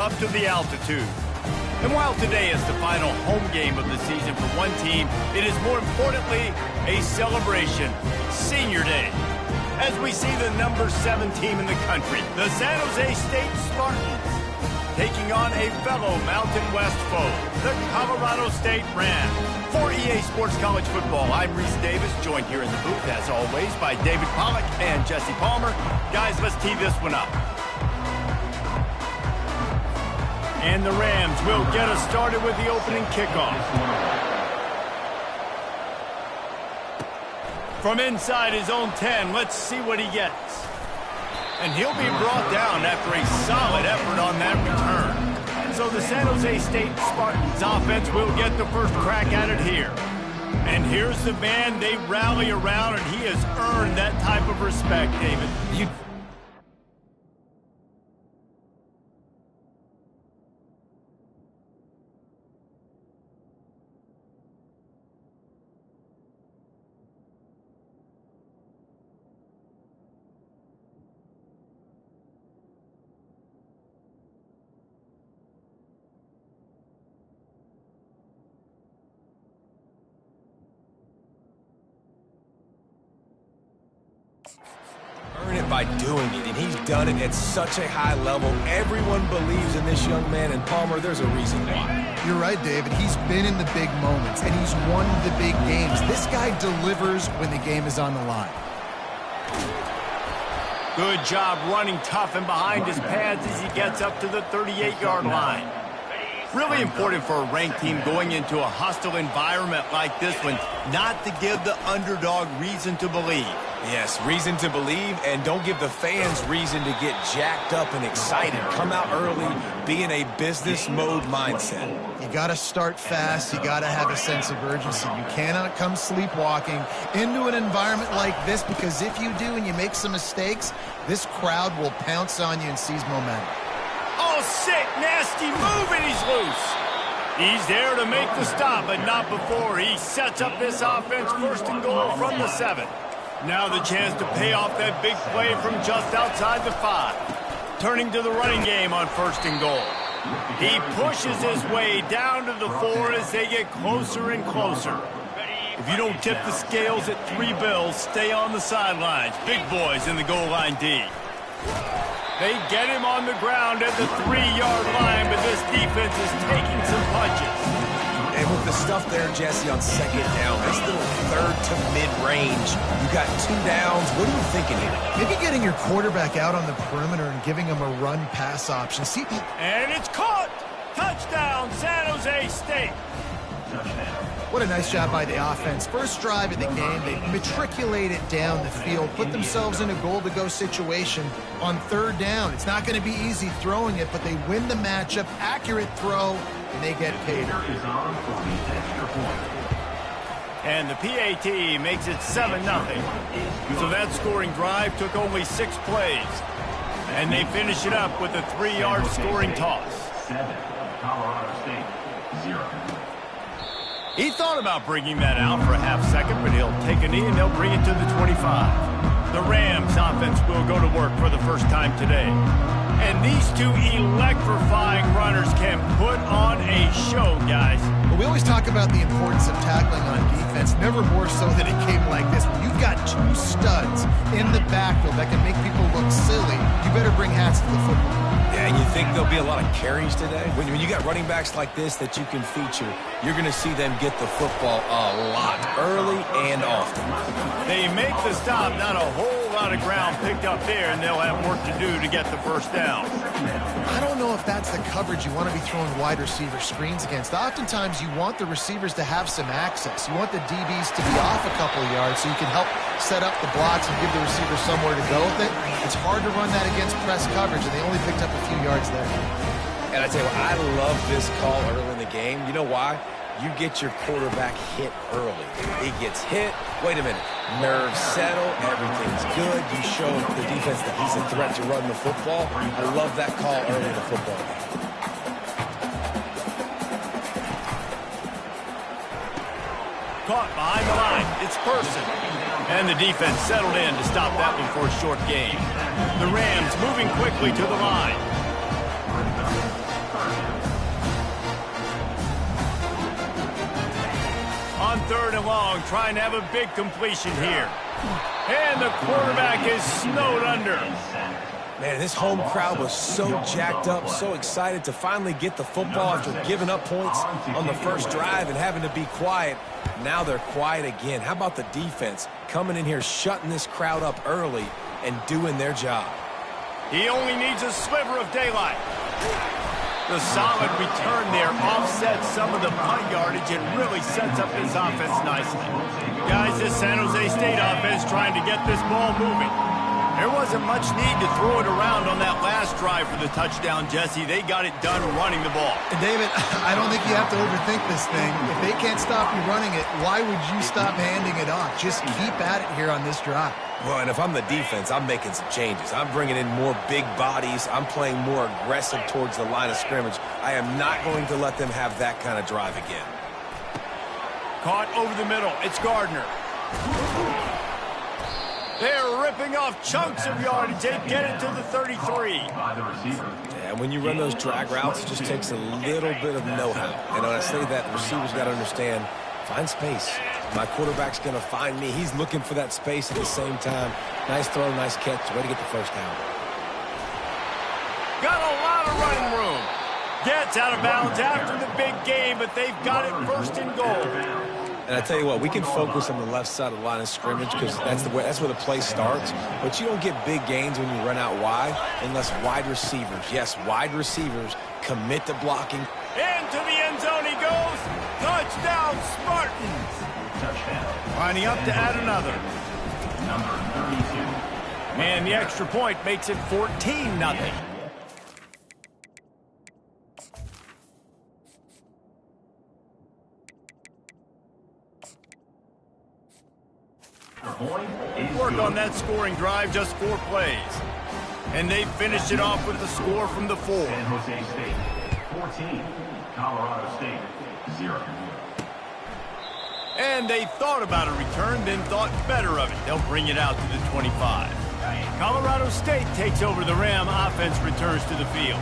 up to the altitude. And while today is the final home game of the season for one team, it is more importantly a celebration, Senior Day. As we see the number 7 team in the country, the San Jose State Spartans, taking on a fellow Mountain West foe, the Colorado State Rams. For EA Sports College Football, I'm Reese Davis, joined here in the booth, as always, by David Pollack and Jesse Palmer. Guys, let's tee this one up. And the Rams will get us started with the opening kickoff. From inside his own 10, let's see what he gets. And he'll be brought down after a solid effort on that return. So the San Jose State Spartans offense will get the first crack at it here. And here's the man they rally around, and he has earned that type of respect, David. Earn it by doing it, and he's done it at such a high level. Everyone believes in this young man, and Palmer, there's a reason why. You're right, David. He's been in the big moments, and he's won the big games. This guy delivers when the game is on the line. Good job running tough and behind his pads as he gets up to the 38-yard line. Really important for a ranked team going into a hostile environment like this one, not to give the underdog reason to believe. Yes, reason to believe, and don't give the fans reason to get jacked up and excited. Come out early, be in a business mode mindset. You got to start fast. You got to have a sense of urgency. You cannot come sleepwalking into an environment like this, because if you do and you make some mistakes, this crowd will pounce on you and seize momentum. Oh, sick, nasty move, and he's loose. He's there to make the stop, but not before. He sets up this offense first and goal from the 7. Now the chance to pay off that big play from just outside the 5. Turning to the running game on first and goal. He pushes his way down to the 4 as they get closer and closer. If you don't tip the scales at 3 bills, stay on the sidelines. Big boys in the goal line D. They get him on the ground at the 3-yard line, but this defense is taking some punches. And with the stuff there, Jesse, on second down, this little third to mid-range, you got 2 downs. What are you thinking here? Maybe getting your quarterback out on the perimeter and giving him a run-pass option. See, and it's caught! Touchdown, San Jose State! What a nice job by the offense. First drive of the game, they matriculate it down the field, put themselves in a goal-to-go situation on third down. It's not going to be easy throwing it, but they win the matchup, accurate throw, and they get paid. And the PAT makes it 7-0. So that scoring drive took only 6 plays. And they finish it up with a 3-yard scoring toss. 7, Colorado State, 0. He thought about bringing that out for a half second, but he'll take a knee and they'll bring it to the 25. The Rams offense will go to work for the first time today. And these 2 electrifying runners can put on a show, guys. Well, we always talk about the importance of tackling on defense, never more so than a game like this. When you've got 2 studs in the backfield that can make people look silly, you better bring hats to the football. Yeah, and you think there'll be a lot of carries today? When you got running backs like this that you can feature, you're going to see them get the football a lot, early and often. They make the stop, not a whole lot of ground picked up there, and they'll have work to do to get the first down. I don't know if that's the coverage you want to be throwing wide receiver screens against. Oftentimes, you want the receivers to have some access. You want the DBs to be off a couple of yards so you can help set up the blocks and give the receiver somewhere to go with it. It's hard to run that against press coverage, and they only picked up a few yards there. And I tell you what, I love this call early in the game. You know why? You get your quarterback hit early. He gets hit. Wait a minute. Nerves settle. Everything's good. You show the defense that he's a threat to run the football. I love that call early in the football game. Caught behind the line. It's Person. And the defense settled in to stop that one for a short gain. The Rams moving quickly to the line. 3rd and long, trying to have a big completion here. And the quarterback is snowed under. Man, this home crowd was so jacked up, so excited to finally get the football after giving up points on the first drive and having to be quiet. Now they're quiet again. How about the defense coming in here, shutting this crowd up early and doing their job? He only needs a sliver of daylight. The solid return there offsets some of the punt yardage and really sets up this offense nicely. Guys, this San Jose State offense trying to get this ball moving. There wasn't much need to throw it around on that last drive for the touchdown, Jesse. They got it done running the ball. And David, I don't think you have to overthink this thing. If they can't stop you running it, why would you stop handing it off? Just keep at it here on this drive. Well, and if I'm the defense, I'm making some changes. I'm bringing in more big bodies. I'm playing more aggressive towards the line of scrimmage. I am not going to let them have that kind of drive again. Caught over the middle. It's Gardner. They're ripping off chunks of yardage. They get it to the 33. Yeah, when you run those drag routes, it just takes a little bit of know-how. And when I say that, the receivers got to understand, find space. My quarterback's going to find me. He's looking for that space at the same time. Nice throw, nice catch. Way to get the first down. Got a lot of running room. Gets out of bounds after the big game, but they've got it 1st and goal. And I tell you what, we can focus on the left side of the line of scrimmage because that's where the play starts. But you don't get big gains when you run out wide unless wide receivers, yes, wide receivers, commit to blocking. Into the end zone he goes. Touchdown, Spartans. Touchdown. Lining up to add another. Number 32. And the extra point makes it 14-0. Work on that scoring drive, just 4 plays. And they finished it off with the score from the 4. San Jose State, 14. Colorado State, 0. And they thought about a return, then thought better of it. They'll bring it out to the 25. Colorado State takes over the Ram. Offense returns to the field.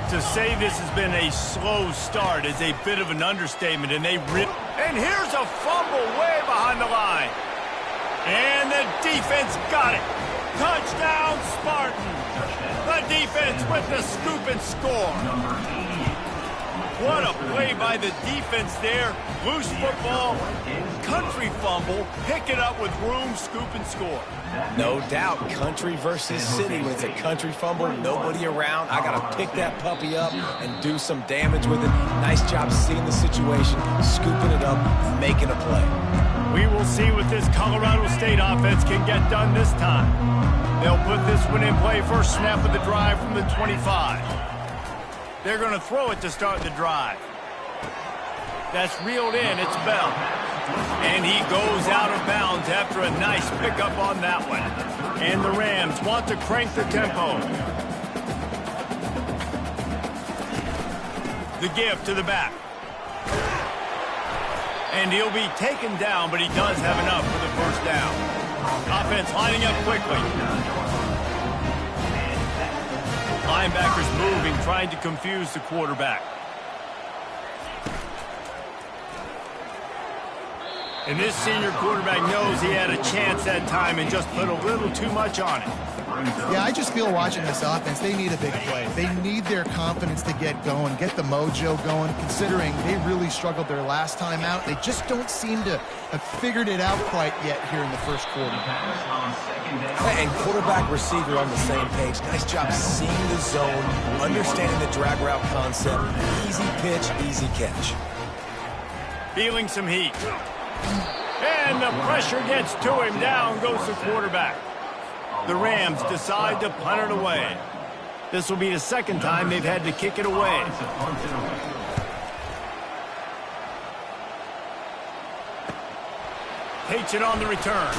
To say this has been a slow start is a bit of an understatement, and they rip. And here's a fumble way behind the line. And the defense got it. Touchdown, Spartans. The defense with the scoop and score. What a play by the defense there. Loose football, country fumble, pick it up with room, scoop and score. No doubt, country versus city. When it's a country fumble, nobody around. I got to pick that puppy up and do some damage with it. Nice job seeing the situation, scooping it up, making a play. We will see what this Colorado State offense can get done this time. They'll put this one in play first snap of the drive from the 25. They're going to throw it to start the drive. That's reeled in. It's Bell. And he goes out of bounds after a nice pickup on that one. And the Rams want to crank the tempo. The give to the back. And he'll be taken down, but he does have enough for the first down. Offense lining up quickly. Linebackers moving, trying to confuse the quarterback. And this senior quarterback knows he had a chance that time and just put a little too much on it. Yeah, I just feel watching this offense, they need a big play. They need their confidence to get going, get the mojo going, considering they really struggled their last time out. They just don't seem to have figured it out quite yet here in the first quarter. And quarterback receiver on the same page. Nice job seeing the zone, understanding the drag route concept. Easy pitch, easy catch. Feeling some heat. And the pressure gets to him. Down goes the quarterback. The Rams decide to punt it away. This will be the second time they've had to kick it away. Takes it on the return.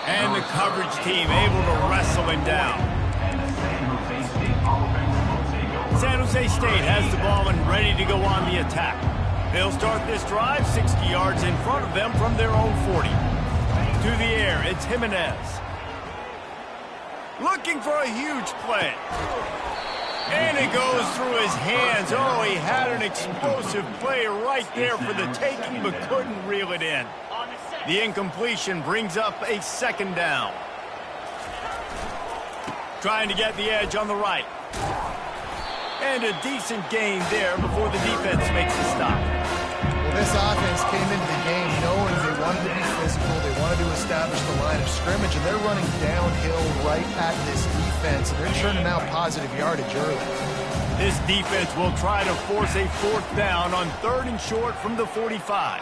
And the coverage team able to wrestle him down. San Jose State has the ball and ready to go on the attack. They'll start this drive 60 yards in front of them from their own 40. To the air, it's Jimenez. Looking for a huge play. And it goes through his hands. Oh, he had an explosive play right there for the taking, but couldn't reel it in. The incompletion brings up a second down. Trying to get the edge on the right. And a decent gain there before the defense makes the stop. Well, this offense came into the game knowing they wanted to be physical, they wanted to establish the line of scrimmage, and they're running downhill right at this defense, and they're churning out positive yardage early. This defense will try to force a fourth down on 3rd and short from the 45.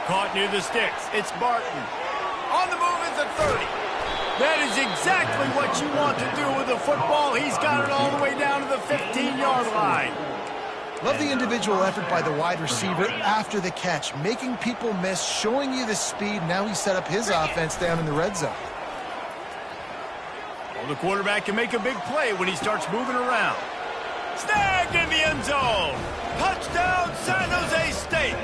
Caught near the sticks. It's Barton. On the move is the 30. That is exactly what you want to do with the football. He's got it all the way down to the 15-yard line. Love the individual effort by the wide receiver after the catch, making people miss, showing you the speed. Now he set up his offense down in the red zone. Well, the quarterback can make a big play when he starts moving around. Snagged in the end zone. Touchdown, San Jose State.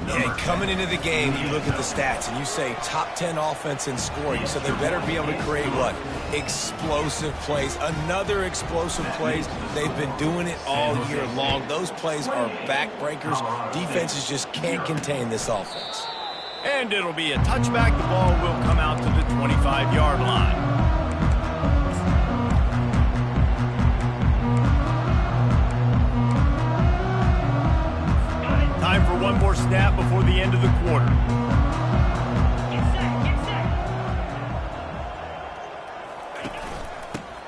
Yeah, coming into the game, you look at the stats and you say top 10 offense in scoring, so they better be able to create what? Explosive plays. Another explosive plays. They've been doing it all year long. Those plays are backbreakers. Defenses just can't contain this offense. And it'll be a touchback. The ball will come out to the 25-yard line. Time for one more snap before the end of the quarter.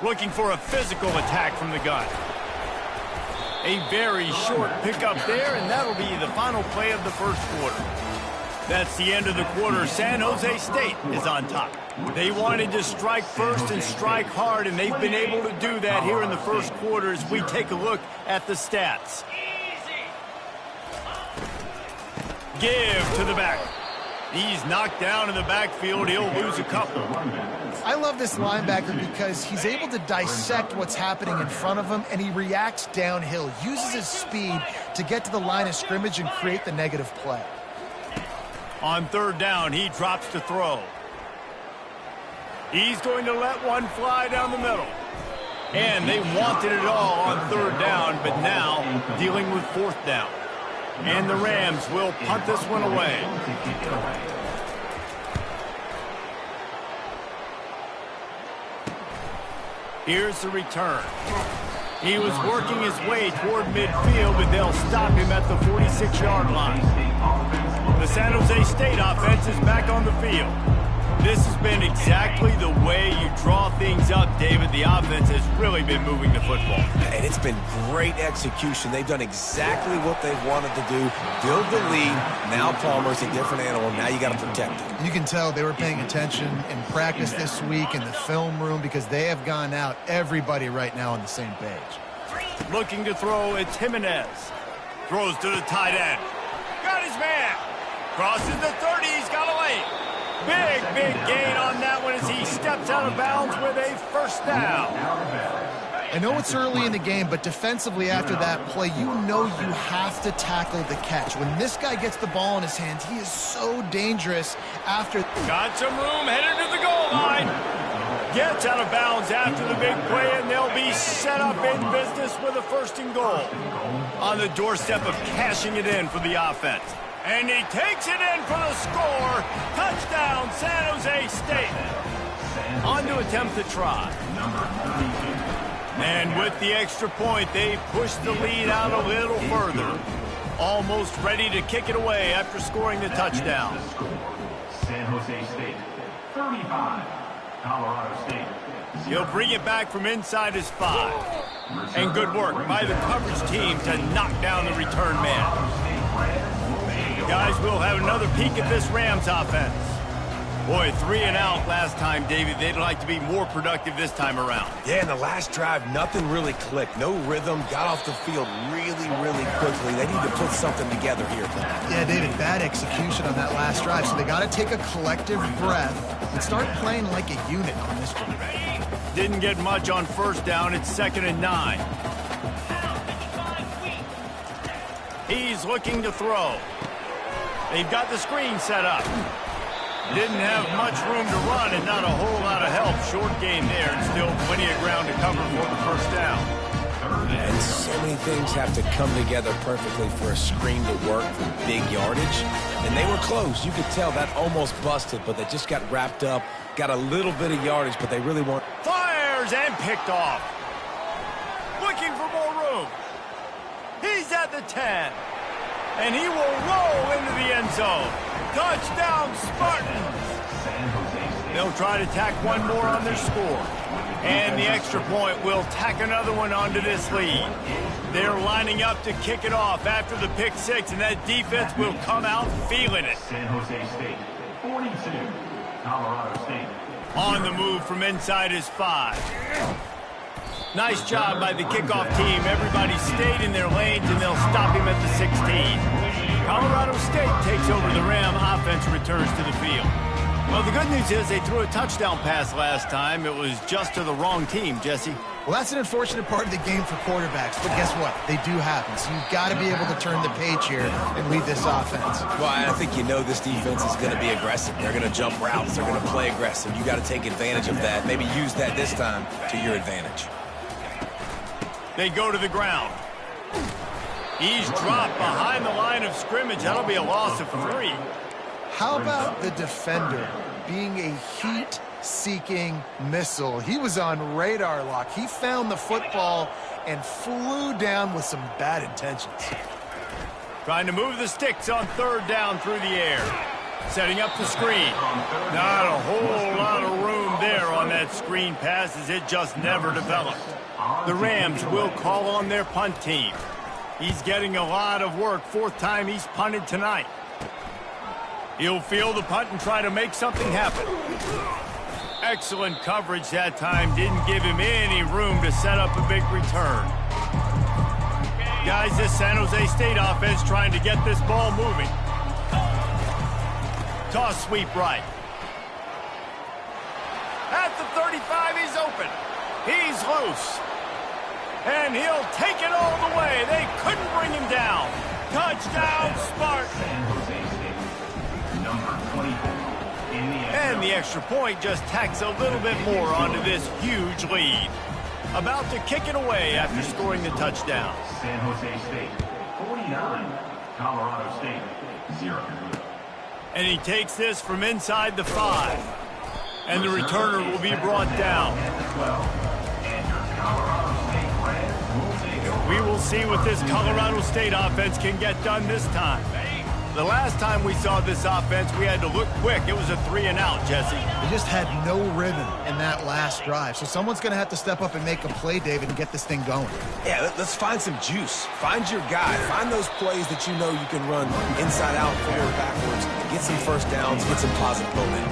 Looking for a physical attack from the gun. A very short pickup there, and that'll be the final play of the first quarter. That's the end of the quarter. San Jose State is on top. They wanted to strike first and strike hard, and they've been able to do that here in the first quarter as we take a look at the stats. Give to the back. He's knocked down in the backfield. He'll lose a couple. I love this linebacker because he's able to dissect what's happening in front of him, and he reacts downhill, uses his speed to get to the line of scrimmage and create the negative play. On 3rd down, he drops to throw. He's going to let one fly down the middle. And they wanted it all on 3rd down, but now dealing with 4th down. And the Rams will punt this one away. Here's the return. He was working his way toward midfield, but they'll stop him at the 46-yard line. The San Jose State offense is back on the field. This has been exactly the way you draw things up, David. The offense has really been moving the football. And it's been great execution. They've done exactly what they've wanted to do. Build the lead. Now Palmer's a different animal. Now you got to protect him. You can tell they were paying attention in practice this week in the film room because they have gone out, everybody right now on the same page. Looking to throw, it's Jimenez. Throws to the tight end. Got his man. Crosses the 30. He's got a lane. Big gain on that one as he steps out of bounds with a first down. I know it's early in the game, but defensively after that play, you know you have to tackle the catch. When this guy gets the ball in his hands, he is so dangerous after. Got some room, headed to the goal line. Gets out of bounds after the big play, and they'll be set up in business with a 1st and goal. On the doorstep of cashing it in for the offense. And he takes it in for the score. Touchdown, San Jose State. On to attempt the try. And with the extra point, they push the lead out a little further. Almost ready to kick it away after scoring the touchdown. San Jose State, 35. Colorado State. He'll bring it back from inside his 5. And good work by the coverage team to knock down the return man. Guys, we'll have another peek at this Rams offense. Boy, 3 and out last time, David. They'd like to be more productive this time around. Yeah, in the last drive, nothing really clicked. No rhythm. Got off the field really quickly. They need to put something together here. Yeah, David, bad execution on that last drive. So they got to take a collective breath and start playing like a unit on this one. Didn't get much on 1st down. It's 2nd and 9. He's looking to throw. They've got the screen set up. Didn't have much room to run and not a whole lot of help. Short game there and still plenty of ground to cover for the first down. And so many things have to come together perfectly for a screen to work for big yardage. And they were close. You could tell that almost busted, but they just got wrapped up, got a little bit of yardage, but they really weren't. Fires and picked off. Looking for more room. He's at the 10. And he will roll into the end zone. Touchdown, Spartans. They'll try to tack one more on their score. And the extra point will tack another one onto this lead. They're lining up to kick it off after the pick six, and that defense will come out feeling it. San Jose State, 42. Colorado State. On the move from inside his 5. Nice job by the kickoff team. Everybody stayed in their lanes, and they'll stop him at the 16. Colorado State takes over the Ram. Offense returns to the field. Well, the good news is they threw a touchdown pass last time. It was just to the wrong team, Jesse. Well, that's an unfortunate part of the game for quarterbacks, but guess what? They do happen, so you've got to be able to turn the page here and lead this offense. Well, I think you know this defense is going to be aggressive. They're going to jump routes. They're going to play aggressive. You got to take advantage of that. Maybe use that this time to your advantage. They go to the ground. He's dropped behind the line of scrimmage. That'll be a loss of 3. How about the defender being a heat-seeking missile? He was on radar lock. He found the football and flew down with some bad intentions. Trying to move the sticks on 3rd down through the air. Setting up the screen. Not a whole lot of room there on that screen pass as it just never developed. The Rams will call on their punt team. He's getting a lot of work. 4th time he's punted tonight. He'll field the punt and try to make something happen. Excellent coverage that time. Didn't give him any room to set up a big return. Guys, this San Jose State offense trying to get this ball moving. Toss sweep right. At the 35, he's open. He's loose. And he'll take it all the way. They couldn't bring him down. Touchdown, Spartans. And the extra point just tacks a little bit more onto this huge lead. About to kick it away after scoring the touchdown. San Jose State, 49. Colorado State, 0. And he takes this from inside the 5. And the returner will be brought down. We will see what this Colorado State offense can get done this time. The last time we saw this offense, we had to look quick. It was a 3-and-out, Jesse. They just had no rhythm in that last drive. So someone's going to have to step up and make a play, David, and get this thing going. Yeah, let's find some juice. Find your guy. Find those plays that you know you can run inside out, forward, backwards. Get some first downs, get some positive momentum.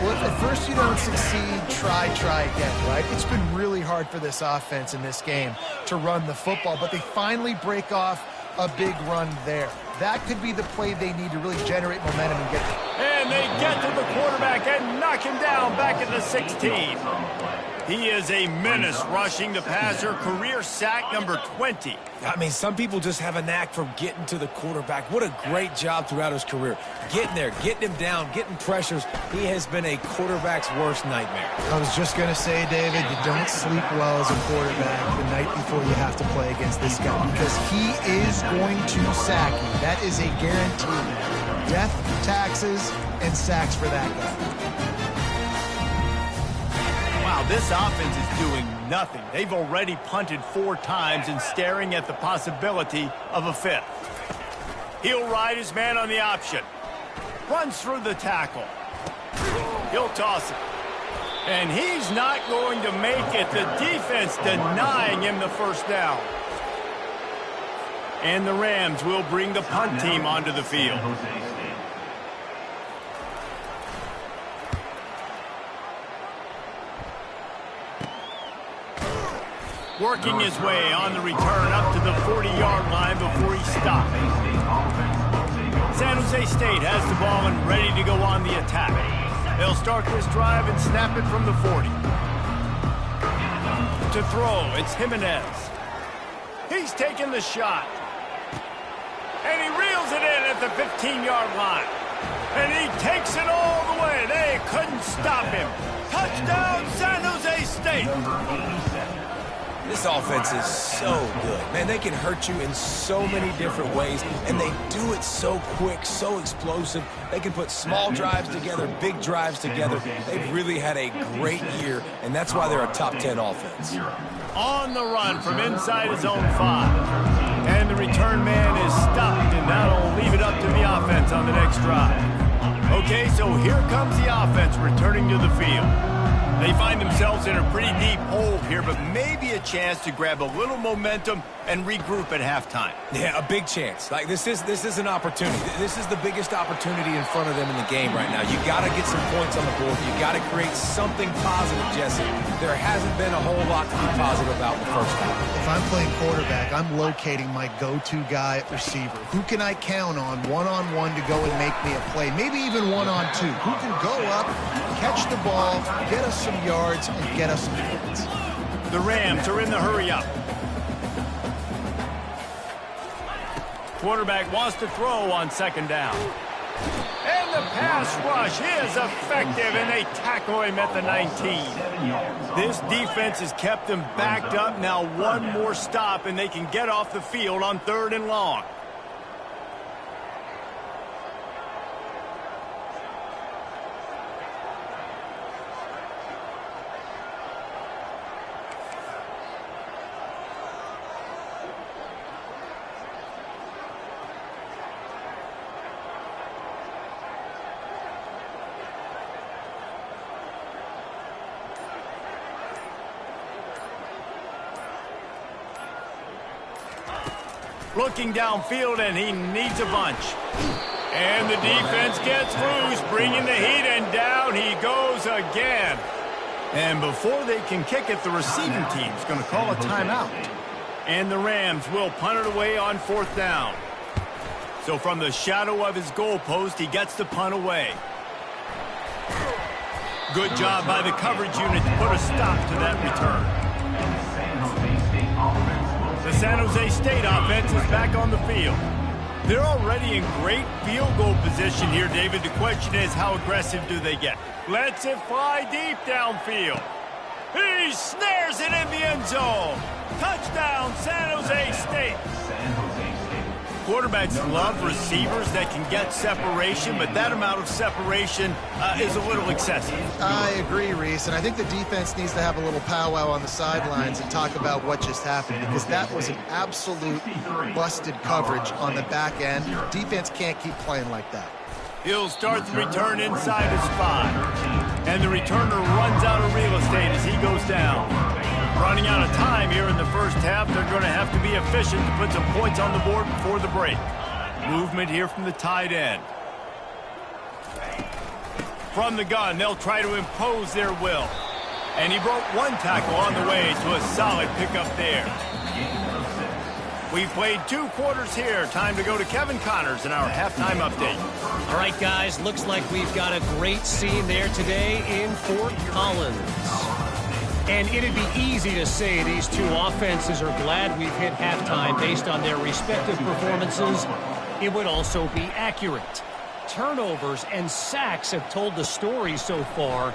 Well, if at first you don't succeed, try again, right? It's been really hard for this offense in this game to run the football, but they finally break off a big run there. That could be the play they need to really generate momentum and get. And they get to the quarterback and knock him down back at the 16. He is a menace rushing the passer. Career sack number 20. I mean, some people just have a knack for getting to the quarterback. What a great job throughout his career. Getting there, getting him down, getting pressures. He has been a quarterback's worst nightmare. I was just going to say, David, you don't sleep well as a quarterback the night before you have to play against this guy because he is going to sack you. That is a guarantee. Death, taxes, and sacks for that guy. Wow, this offense is doing nothing. They've already punted 4 times and staring at the possibility of a 5th. He'll ride his man on the option. Runs through the tackle. He'll toss it. And he's not going to make it. The defense denying him the first down. And the Rams will bring the punt team onto the field. Working his way on the return up to the 40-yard line before he stopped. San Jose State has the ball and ready to go on the attack. They'll start this drive and snap it from the 40. To throw, it's Jimenez. He's taking the shot. And he reels it in at the 15-yard line. And he takes it all the way. They couldn't stop him. Touchdown, San Jose State. This offense is so good. Man, they can hurt you in so many different ways, and they do it so quick, so explosive. They can put small drives together, big drives together. They've really had a great year, and that's why they're a top 10 offense. On the run from inside his own 5. And the return man is stopped, and that'll leave it up to the offense on the next drive. Okay, so here comes the offense returning to the field. They find themselves in a pretty deep hole here, but maybe a chance to grab a little momentum and regroup at halftime. Yeah, a big chance. Like, this is an opportunity. This is the biggest opportunity in front of them in the game right now. You got to get some points on the board. You got to create something positive, Jesse. There hasn't been a whole lot to be positive about in the first half. If I'm playing quarterback, I'm locating my go-to guy at receiver. Who can I count on one-on-one to go and make me a play? Maybe even one-on-two. Who can go up, catch the ball, get us some yards, and get us some points? The Rams are in the hurry-up. Quarterback wants to throw on second down. And the pass rush is effective, and they tackle him at the 19. This defense has kept them backed up. Now one more stop, and they can get off the field on 3rd and long. Looking downfield, and he needs a bunch. And the defense gets loose, bringing the heat, and down he goes again. And before they can kick it, the receiving team's going to call a timeout. And the Rams will punt it away on 4th down. So from the shadow of his goalpost, he gets the punt away. Good job by the coverage unit to put a stop to that return. The San Jose State offense is back on the field. They're already in great field goal position here, David. The question is, how aggressive do they get? Lets it fly deep downfield. He snares it in the end zone. Touchdown, San Jose State. Quarterbacks love receivers that can get separation, but that amount of separation is a little excessive. I agree, Reese, and I think the defense needs to have a little powwow on the sidelines and talk about what just happened, because that was an absolute busted coverage on the back end. Defense can't keep playing like that. He'll start the return inside his 5. And the returner runs out of real estate as he goes down. Running out of time here in the first half. They're going to have to be efficient to put some points on the board before the break. Movement here from the tight end. From the gun, they'll try to impose their will. And he broke one tackle on the way to a solid pickup there. We've played 2 quarters here. Time to go to Kevin Connors in our halftime update. All right, guys, looks like we've got a great scene there today in Fort Collins. And it'd be easy to say these 2 offenses are glad we've hit halftime based on their respective performances. It would also be accurate. Turnovers and sacks have told the story so far.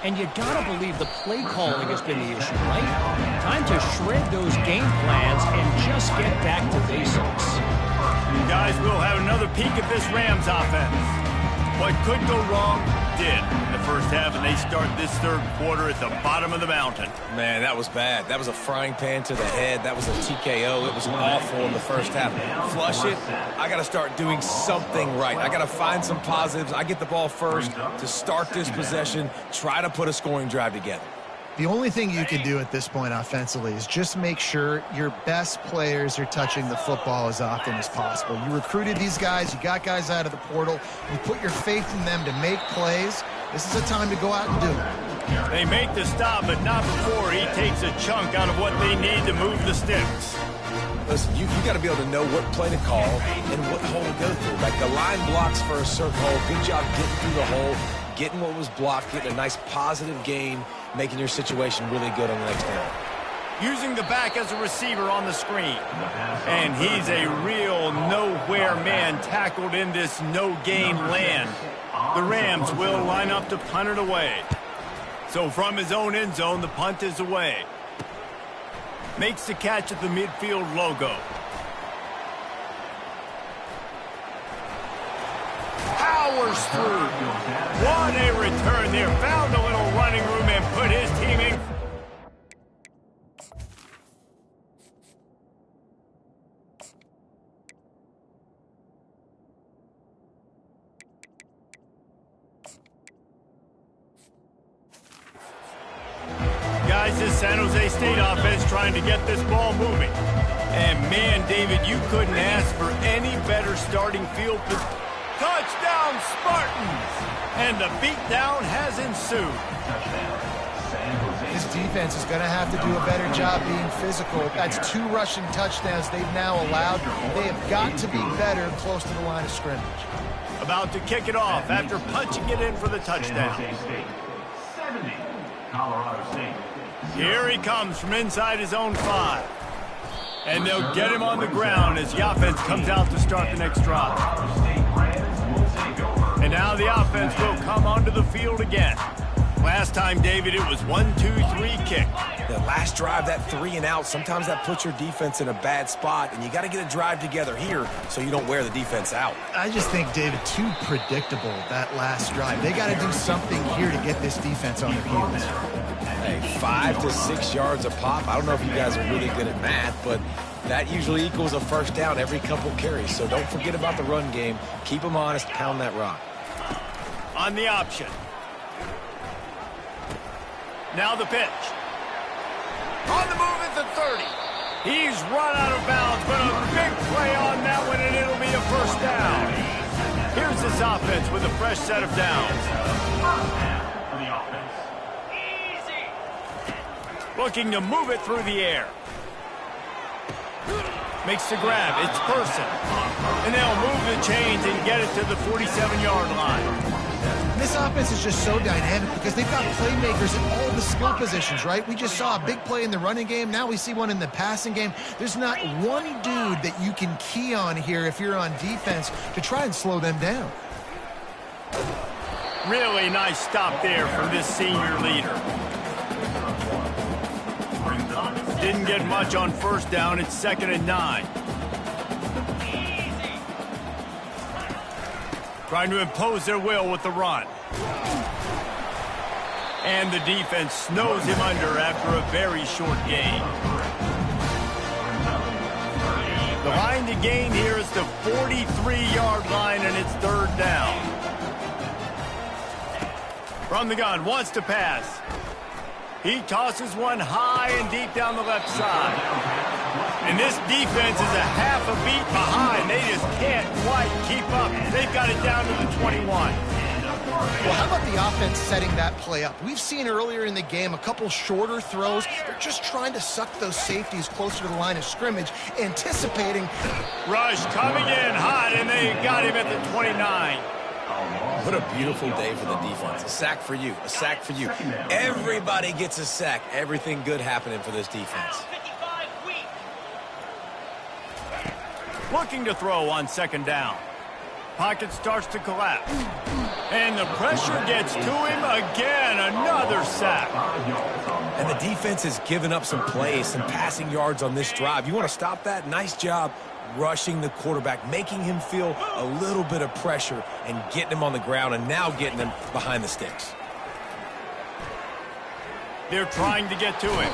And you gotta believe the play calling has been the issue, right? Time to shred those game plans and just get back to basics. Guys, we'll have another peek at this Rams offense. What could go wrong did in the first half, and they start this 3rd quarter at the bottom of the mountain. Man, that was bad. That was a frying pan to the head. That was a TKO. It was awful in the first half. Flush it. I got to start doing something right. I got to find some positives. I get the ball first to start this possession, try to put a scoring drive together. The only thing you can do at this point offensively is just make sure your best players are touching the football as often as possible. You recruited these guys. You got guys out of the portal. You put your faith in them to make plays. This is a time to go out and do it. They make the stop, but not before he takes a chunk out of what they need to move the sticks. Listen, you got to be able to know what play to call and what hole to go through. Like the line blocks for a certain hole. Good job getting through the hole, getting what was blocked, getting a nice positive gain, making your situation really good on the next down. using the back as a receiver on the screen. And he's a real nowhere man tackled in this no-gain land. The Rams will line up to punt it away. So from his own end zone, the punt is away. Makes the catch at the midfield logo. Powers through. What a return there. Found a little running room and put his team in. Guys, this San Jose State offense trying to get this ball moving. And man, David, you couldn't ask for any better starting field position. Touchdown, Spartans! And the beatdown has ensued. This defense is going to have to do a better job being physical. That's 2 rushing touchdowns they've now allowed. They have got to be better close to the line of scrimmage. About to kick it off after punching it in for the touchdown. 70, Colorado State. Here he comes from inside his own 5. And they'll get him on the ground as the offense comes out to start the next drive. And now the offense will come onto the field again. Last time, David, it was 1-2-3 kick. The last drive, that 3 and out, sometimes that puts your defense in a bad spot, and you got to get a drive together here so you don't wear the defense out. I just think, David, too predictable, that last drive. They got to do something here to get this defense on their heels. Hey, 5 to 6 yards a pop. I don't know if you guys are really good at math, but that usually equals a first down every couple carries. So don't forget about the run game. Keep them honest, pound that rock. On the option. Now the pitch. On the move at the 30. He's run out of bounds, but a big play on that one, and it'll be a first down. Here's this offense with a fresh set of downs. For the offense. Looking to move it through the air. Makes the grab. It's Person. And they'll move the chains and get it to the 47-yard line. This offense is just so dynamic because they've got playmakers in all the skill positions, right? We just saw a big play in the running game. Now we see one in the passing game. There's not one dude that you can key on here if you're on defense to try and slow them down. Really nice stop there from this senior leader. Didn't get much on first down. It's 2nd and 9. Trying to impose their will with the run. And the defense snows him under after a very short gain. The line to gain here is the 43-yard line, and it's 3rd down. From the gun, wants to pass. He tosses one high and deep down the left side. And this defense is a half a beat behind. They just can't quite keep up. They've got it down to the 21. Well, how about the offense setting that play up? We've seen earlier in the game a couple shorter throws. They're just trying to suck those safeties closer to the line of scrimmage, anticipating. Rush coming in hot, and they got him at the 29. What a beautiful day for the defense. A sack for you. A sack for you. Everybody gets a sack. Everything good happening for this defense. Looking to throw on 2nd down. Pocket starts to collapse. And the pressure gets to him again. Another sack. And the defense has given up some plays, some passing yards on this drive. You want to stop that? Nice job rushing the quarterback, making him feel a little bit of pressure and getting him on the ground and now getting him behind the sticks. They're trying to get to him.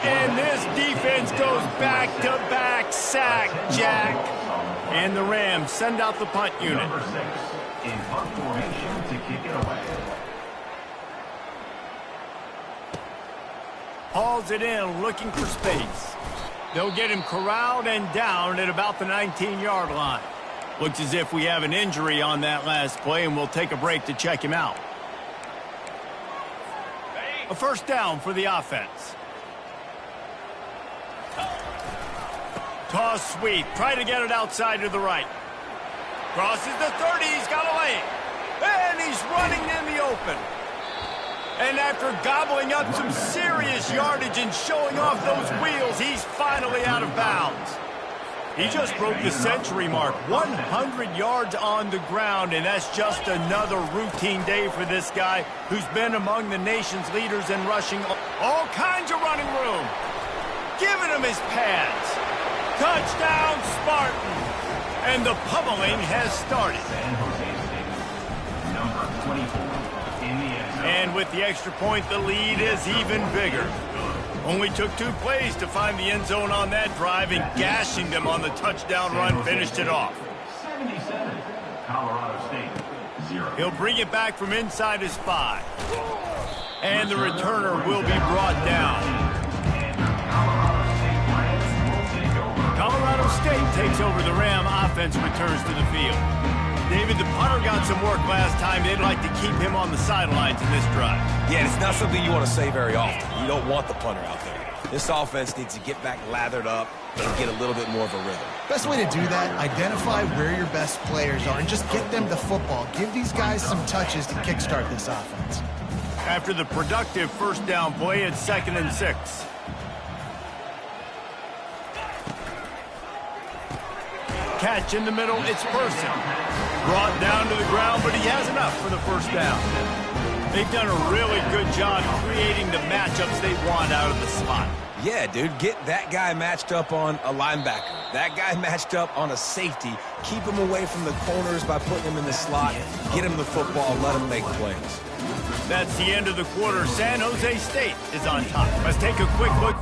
And this defense goes back-to-back sack, Jack. And the Rams send out the punt unit. Number 6 in punt formation to kick it away. Hauls it in, looking for space. They'll get him corralled and down at about the 19-yard line. Looks as if we have an injury on that last play, and we'll take a break to check him out. A first down for the offense. Toss sweep. Try to get it outside to the right. Crosses the 30. He's got a lane. And he's running in the open. And after gobbling up some serious yardage and showing off those wheels, he's finally out of bounds. He just broke the century mark, 100 yards on the ground, and that's just another routine day for this guy who's been among the nation's leaders in rushing all kinds of running room. Giving him his pads. Touchdown, Spartan. And the pummeling has started. San Jose State, number 24 in the end zone. And with the extra point, the lead is even bigger. Only took 2 plays to find the end zone on that drive, and gashing them on the touchdown run finished it off. 77, Colorado State, 0. He'll bring it back from inside his 5. And the returner will be brought down. Colorado State takes over the Ram. Offense returns to the field. David, the punter got some work last time. They'd like to keep him on the sidelines in this drive. Yeah, it's not something you want to say very often. You don't want the punter out there. This offense needs to get back lathered up and get a little bit more of a rhythm. Best way to do that, identify where your best players are and just get them the football. Give these guys some touches to kickstart this offense. After the productive first down play, it's 2nd and 6. Catch in the middle, it's Person. Brought down to the ground, but he has enough for the first down. They've done a really good job creating the matchups they want out of the slot. Yeah, dude, get that guy matched up on a linebacker. That guy matched up on a safety. Keep him away from the corners by putting him in the slot. Get him the football, let him make plays. That's the end of the quarter. San Jose State is on top. Let's take a quick look.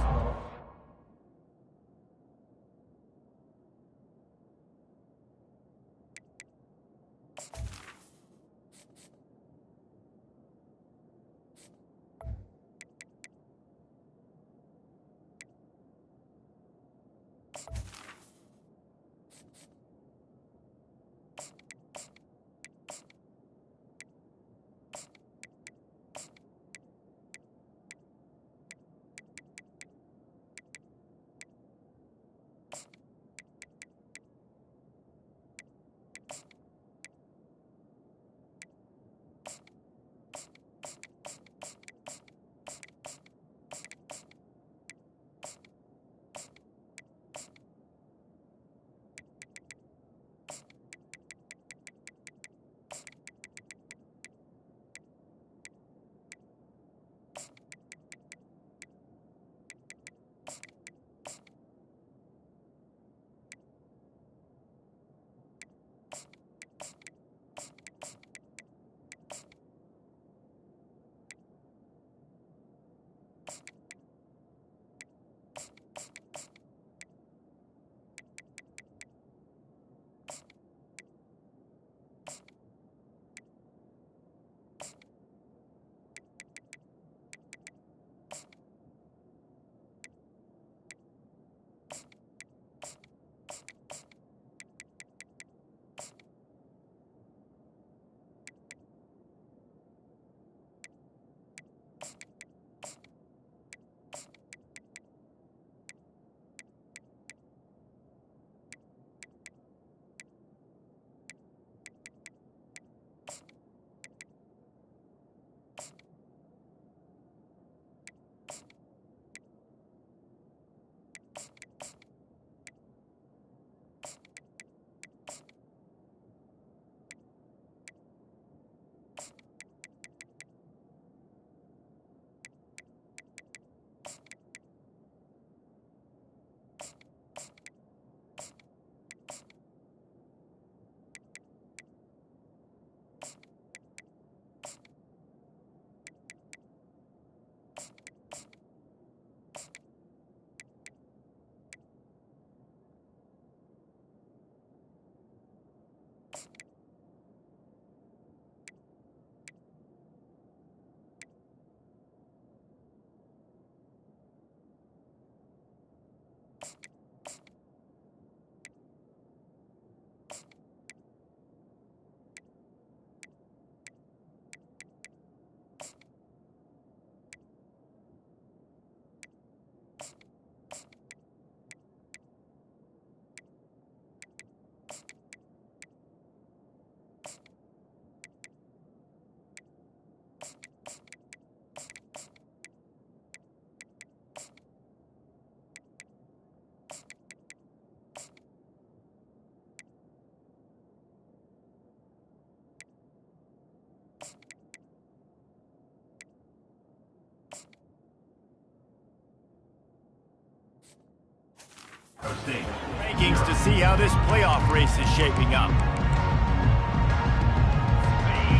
Vikings to see how this playoff race is shaping up.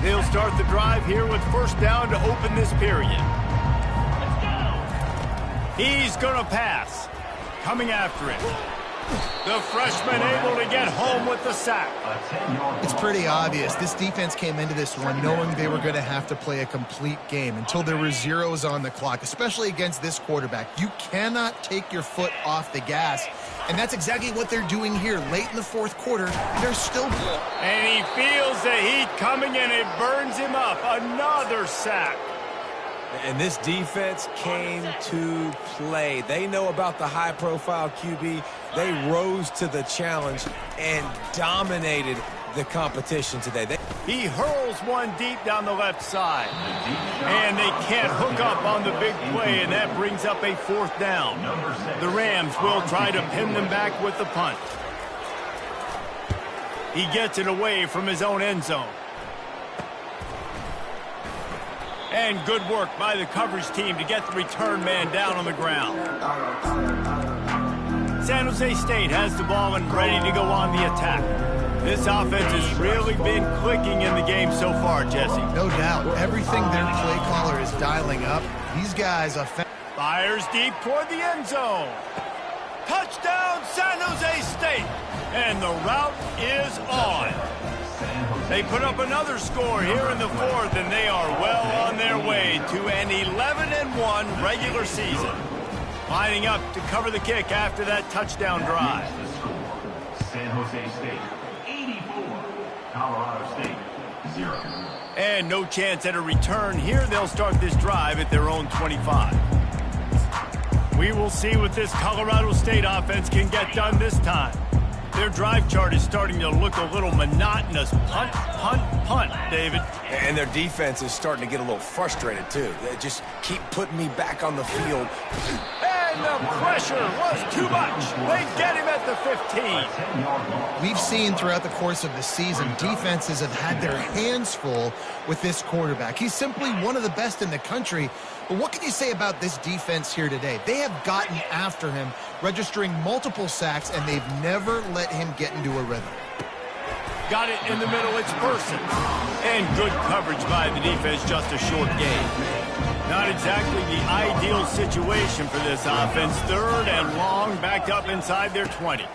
They'll start the drive here with first down to open this period. He's going to pass. Coming after it. The freshman able to get home with the sack. It's pretty obvious. This defense came into this one knowing they were going to have to play a complete game until there were zeros on the clock, especially against this quarterback. You cannot take your foot off the gas, and that's exactly what they're doing here. Late in the fourth quarter, they're still... And he feels the heat coming and it burns him up. Another sack. And this defense came to play. They know about the high-profile QB. They rose to the challenge and dominated the competition today. He hurls one deep down the left side. And they can't hook up on the big play, and that brings up a fourth down. The Rams will try to pin them back with the punt. He gets it away from his own end zone. And good work by the coverage team to get the return man down on the ground. San Jose State has the ball and ready to go on the attack. This offense has really been clicking in the game so far, Jesse. No doubt. Everything their play caller is dialing up. These guys are... Fires deep toward the end zone. Touchdown, San Jose State. And the route is on. They put up another score here in the fourth, and they are well on their way to an 11-1 regular season. Lining up to cover the kick after that touchdown drive. San Jose State, 84. Colorado State, 0. And no chance at a return here. They'll start this drive at their own 25. We will see what this Colorado State offense can get done this time. Their drive chart is starting to look a little monotonous. Punt, punt, punt, David. And their defense is starting to get a little frustrated, too. They just keep putting me back on the field. And the pressure was too much. They get him at the 15. We've seen throughout the course of the season, defenses have had their hands full with this quarterback. He's simply one of the best in the country. But what can you say about this defense here today? They have gotten after him, registering multiple sacks, and they've never let him get into a rhythm. Got it in the middle, it's Person. And good coverage by the defense, just a short gain. Not exactly the ideal situation for this offense. Third and long, backed up inside their 20.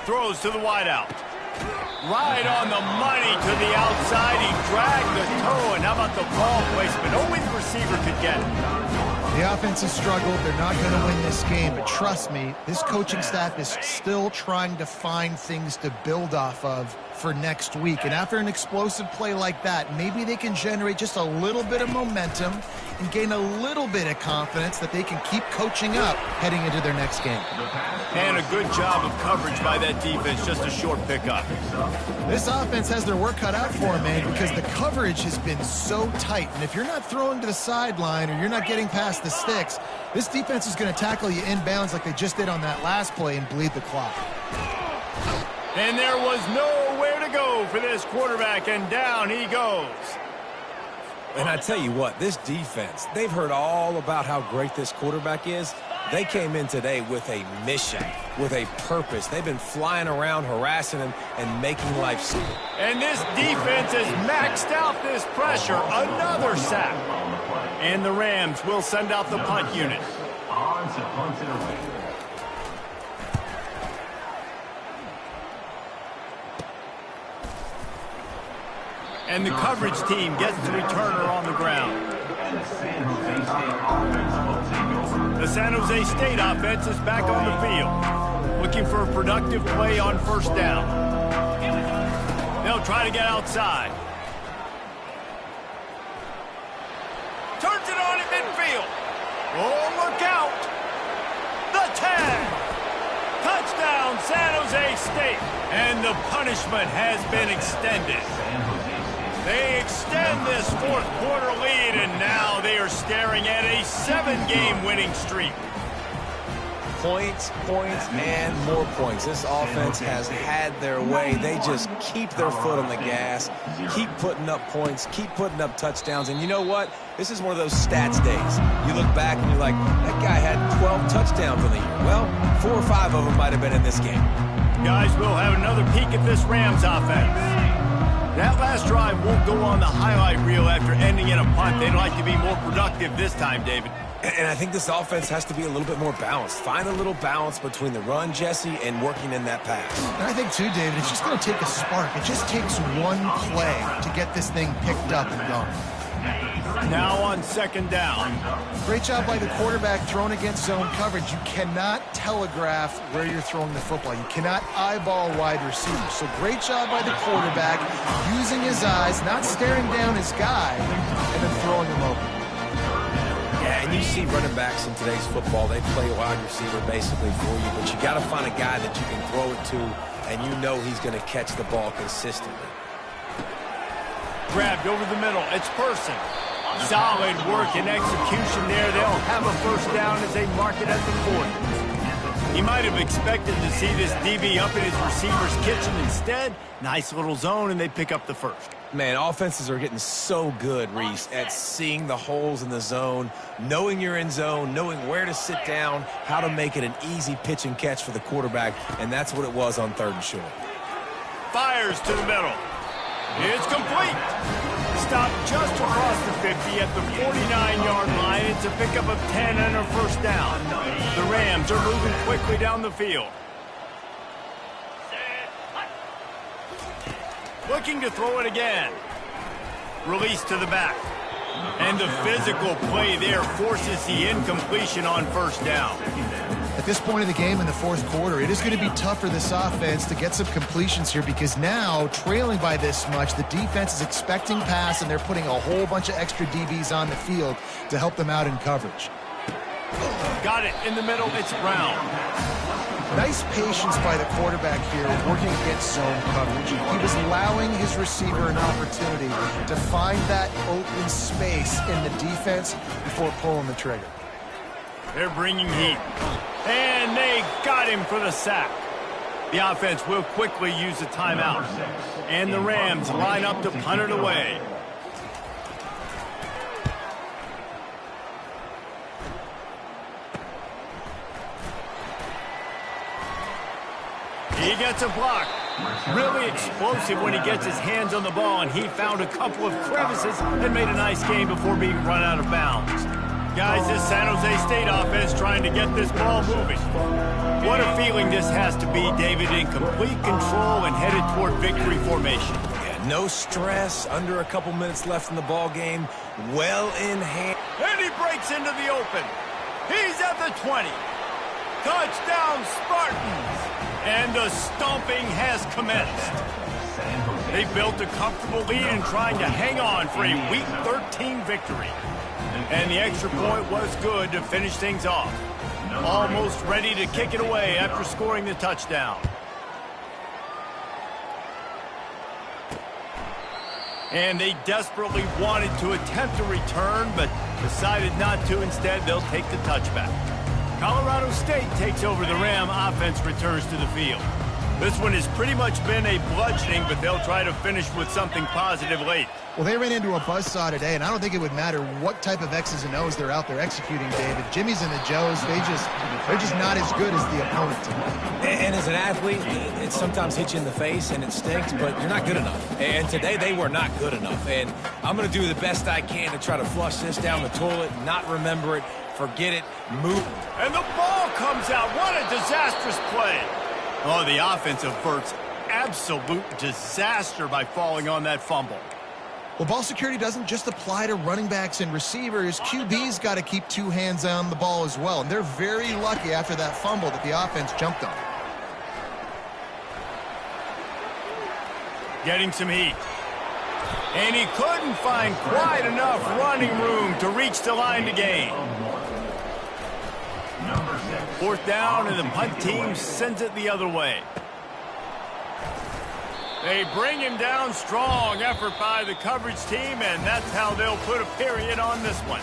Throws to the wideout. Right on the money to the outside. He dragged the toe, and how about the ball placement? Only the receiver could get it. The offense has struggled. They're not going to win this game, but trust me, this coaching staff is still trying to find things to build off of for next week. And after an explosive play like that, maybe they can generate just a little bit of momentum and gain a little bit of confidence that they can keep coaching up heading into their next game. And a good job of coverage by that defense, just a short pickup. This offense has their work cut out for them, man, because the coverage has been so tight. And if you're not throwing to the sideline or you're not getting past the sticks, this defense is going to tackle you inbounds like they just did on that last play and bleed the clock. And there was nowhere to go for this quarterback, and down he goes. And I tell you what, this defense, they've heard all about how great this quarterback is. They came in today with a mission, with a purpose. They've been flying around, harassing him, and making life simple. And this defense has maxed out this pressure. Another sack. And the Rams will send out the punt unit. On to punt it away. And the coverage team gets the returner on the ground. And the San Jose State offense will take over. The San Jose State offense is back on the field, looking for a productive play on first down. They'll try to get outside. Turns it on at midfield. Oh, look out. The tag. Touchdown, San Jose State. And the punishment has been extended. They extend this fourth quarter lead, and now they are staring at a 7-game winning streak. points, and more points. This offense has had their way. They just keep their foot on the gas, keep putting up points, keep putting up touchdowns. And you know what? This is one of those stats days. You look back and you're like, that guy had 12 touchdowns in the year. Well, 4 or 5 of them might have been in this game. Guys, we'll have another peek at this Rams offense. That last drive won't go on the highlight reel after ending in a punt. They'd like to be more productive this time, David. And I think this offense has to be a little bit more balanced. Find a little balance between the run, Jesse, and working in that pass. And I think, too, David, it's just going to take a spark. It just takes one play to get this thing picked up and going. Now on second down. Great job by the quarterback throwing against zone coverage. You cannot telegraph where you're throwing the football. You cannot eyeball wide receivers. So great job by the quarterback using his eyes, not staring down his guy, and then throwing him open. Yeah, and you see running backs in today's football, they play wide receiver basically for you, but you got to find a guy that you can throw it to, and you know he's going to catch the ball consistently. Grabbed over the middle. It's Person. Solid work and execution there. They'll have a first down as they mark it at the 40. He might have expected to see this DB up in his receiver's kitchen. Instead, nice little zone, and they pick up the first. Man, offenses are getting so good, Reese, at seeing the holes in the zone, knowing you're in zone, knowing where to sit down, how to make it an easy pitch and catch for the quarterback, and that's what it was on 3rd and short. Fires to the middle. It's complete. Stopped just across the 50 at the 49-yard line. It's a pickup of 10 and a first down. The Rams are moving quickly down the field. Looking to throw it again. Release to the back. And the physical play there forces the incompletion on first down. At this point of the game in the 4th quarter, it is going to be tough for this offense to get some completions here because now, trailing by this much, the defense is expecting pass, and they're putting a whole bunch of extra DBs on the field to help them out in coverage. Got it in the middle. It's Brown. Nice patience by the quarterback here working against zone coverage. He was allowing his receiver an opportunity to find that open space in the defense before pulling the trigger. They're bringing heat. And they got him for the sack. The offense will quickly use a timeout. And the Rams line up to punt it away. He gets a block. Really explosive when he gets his hands on the ball, and he found a couple of crevices and made a nice game before being run out of bounds. Guys, this San Jose State offense trying to get this ball moving. What a feeling this has to be, David, in complete control and headed toward victory formation. Yeah, no stress, under a couple minutes left in the ball game, well in hand. And he breaks into the open. He's at the 20. Touchdown, Spartans! And the stomping has commenced. They built a comfortable lead and trying to hang on for a Week 13 victory. And the extra point was good to finish things off. Almost ready to kick it away after scoring the touchdown. And they desperately wanted to attempt a return, but decided not to. Instead, they'll take the touchback. Colorado State takes over the Ram. Offense returns to the field. This one has pretty much been a bludgeoning, but they'll try to finish with something positive late. Well, they ran into a buzzsaw today, and I don't think it would matter what type of X's and O's they're out there executing, David. Jimmy's and the Joes, they're just not as good as the opponent today. And as an athlete, it sometimes hits you in the face and it stinks, but you're not good enough. And today they were not good enough. And I'm going to do the best I can to try to flush this down the toilet, not remember it, forget it, move. And the ball comes out. What a disastrous play. Oh, the offense averts absolute disaster by falling on that fumble. Well, ball security doesn't just apply to running backs and receivers. QB's got to keep 2 hands on the ball as well. And they're very lucky after that fumble that the offense jumped on. Getting some heat. And he couldn't find quite enough running room to reach the line to gain. 4th down, and the punt team sends it the other way. They bring him down. Strong effort by the coverage team, and that's how they'll put a period on this one.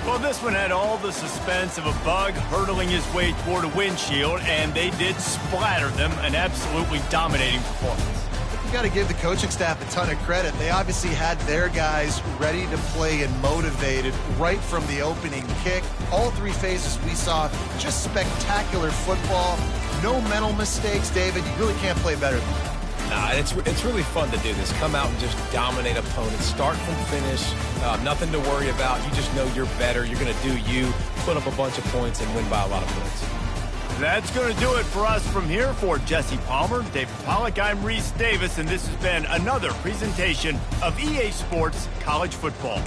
Well, this one had all the suspense of a bug hurtling his way toward a windshield, and they did splatter them. An absolutely dominating performance. You got to give the coaching staff a ton of credit. They obviously had their guys ready to play and motivated right from the opening kick. All three phases we saw just spectacular football. No mental mistakes, David. You really can't play better than that. Nah, it's really fun to do this. Come out and just dominate opponents. Start from finish. Nothing to worry about. You just know you're better. You're going to do you, put up a bunch of points, and win by a lot of points. That's going to do it for us from here. For Jesse Palmer, David Pollack, I'm Reese Davis, and this has been another presentation of EA Sports College Football.